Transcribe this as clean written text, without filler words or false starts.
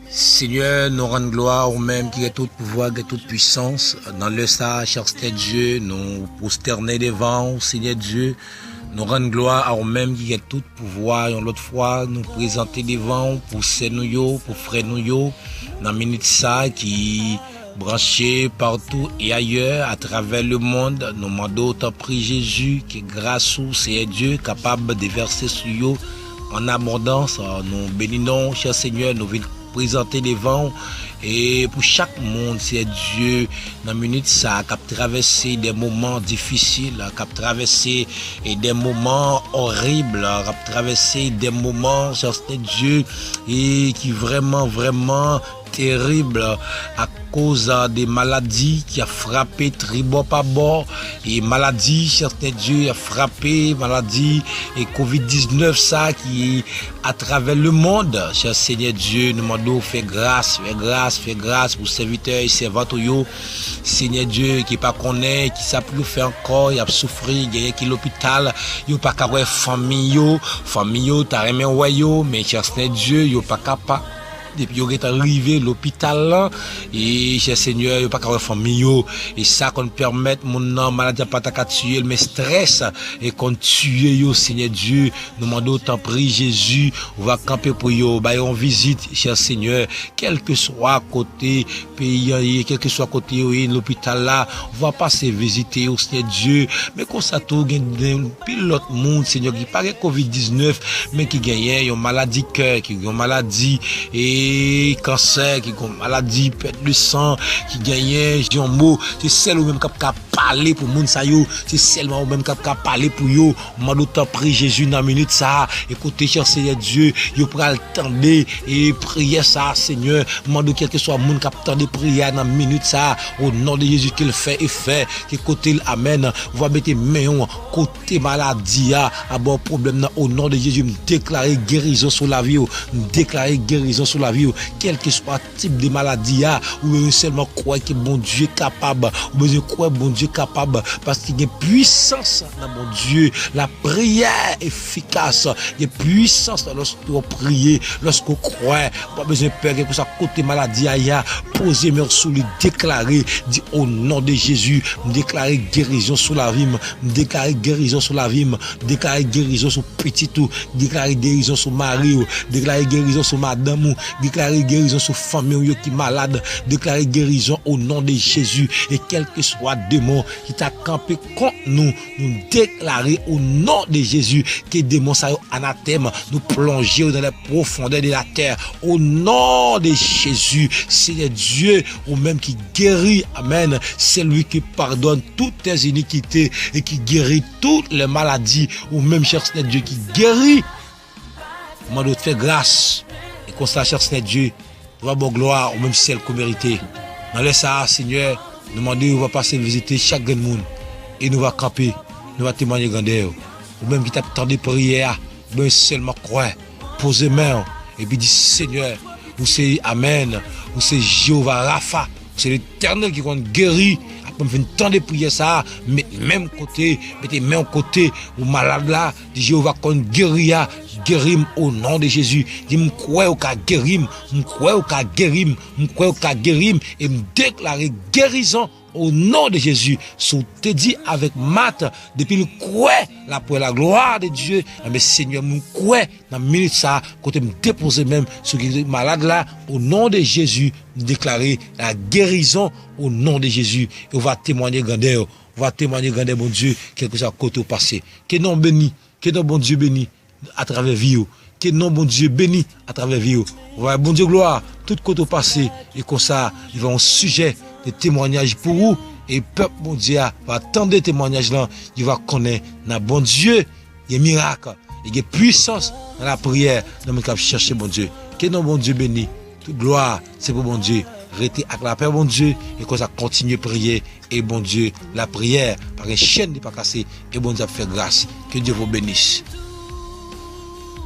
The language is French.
Seigneur, nous rendons gloire au même qui est tout pouvoir, qui est toute puissance. Dans le ça, cher Seigneur Dieu, nous prosterner devant, Seigneur Dieu. Nous rendons gloire au même qui est tout pouvoir. Et l'autre fois, nous présenter devant pour nous, pour frère nous, dans la minute ça qui branché partout et ailleurs à travers le monde. Nous demandons autant prier Jésus qui grâce au Seigneur Dieu capable de verser sur eux en abondance. Nous bénissons, cher Seigneur, nous venons présenter devant et pour chaque monde, c'est Dieu dans la minute ça qui a traversé des moments difficiles, qui a traversé des moments horribles, qui a traversé des moments, cher Dieu, et qui vraiment terrible à cause des maladies qui a frappé tribo par bord et maladie, certain Dieu a frappé maladie et Covid-19 ça qui à travers le monde. Cher Seigneur Dieu, nous demandons fais grâce pour serviteurs et servantes yo. Seigneur Dieu qui pas connaît, qui ça plus faire encore, il a souffrir, il y a qui l'hôpital, yo pas capable famille yo t'a remis yo mais cher Seigneur Dieu, yo pas capable depuis qu'il est arrivé l'hôpital là et cher Seigneur il pas qu'à famille et ça qu'on permet mon nom maladie pas ta tuer mais stress et qu'on tuer yo Seigneur Dieu nous demandons tant prie Jésus on va camper pour yo ba on visite cher Seigneur quel que soit côté pays quel que soit côté l'hôpital là on va passer visiter au Seigneur Dieu mais comme ça tout gagne pilote monde Seigneur qui paraît Covid-19 mais qui gagne une maladie cœur qui une maladie et cancer qui comme maladie perte de sang qui gagne un mot c'est celle ou même qui parler pour moun sa yo c'est seulement ou même qui parler pour yo m'a d'autant prie Jésus dans minute ça écoutez cher Seigneur Dieu yo pral tendre et prier ça Seigneur m'a de quel que soit moun qui tendre prière dans minute ça au nom de Jésus qu'il fait et fait que côté amen on va mettre main côté maladie à bon problème au nom de Jésus me déclarer guérison sur la vie me déclarer guérison sur la vie quel que soit type de maladie ou seulement croire que bon Dieu est capable ou besoin croire bon Dieu est capable parce qu'il y a puissance dans mon Dieu la prière efficace il y a puissance lorsqu'on prie lorsqu'on croit pas besoin peur que ça côté maladie poser main sur lui déclarer dit au nom de Jésus déclarer guérison sur la vie déclarer guérison sur la vie déclarer guérison sur petit tout déclarer guérison sur mari déclarer guérison sur madame déclarer guérison sur famille qui malade déclarer guérison au nom de Jésus et quel que soit démon qui t'a campé contre nous déclarer au nom de Jésus que démon ça anathème nous plonger dans les profondeurs de la terre au nom de Jésus c'est Dieu ou même qui guérit amen c'est lui qui pardonne toutes tes iniquités et qui guérit toutes les maladies ou même cher Dieu qui guérit moi doit faire grâce et qu'on sache cher Dieu va bon gloire ou même celle qu'on mérite dans le ça Seigneur nous demander on va passer visiter chaque monde et nous va camper nous va témoigner grandeur ou même qui t'attend des prières ben seulement croire poser main et puis dire Seigneur vous c'est amen vous c'est Jéhovah Rapha c'est l'Éternel qui compte guérir après me temps de prier ça mais même côté mettez main côté ou malade là Jéhovah compte guérir guérim au nom de Jésus dit me croire au ka guérim me croire au ka guérim me croire au ka guérim et me déclarer guérison au nom de Jésus sous te dit avec Matt depuis le croix là pour la gloire de Dieu mais Seigneur me croire dans minute ça côté me déposer même ce qui est malade là au nom de Jésus déclarer la guérison au nom de Jésus et on va témoigner grandeur mon Dieu quelque chose côté au passé que non béni que non bon Dieu béni à travers vie que non bon Dieu béni à travers vie ouais bon Dieu gloire tout côté au passé et comme ça il va un sujet de témoignage pour vous et peuple mon Dieu va attendre des témoignages là il va connaître dans bon Dieu il y a miracle il y a puissance dans la prière dans le cap chercher bon Dieu que non bon Dieu béni toute gloire c'est pour bon Dieu rester avec la paix bon Dieu et qu'on ça continue prier et bon Dieu la prière par une chaîne n'est pas cassée et bon Dieu faire grâce que Dieu vous bénisse.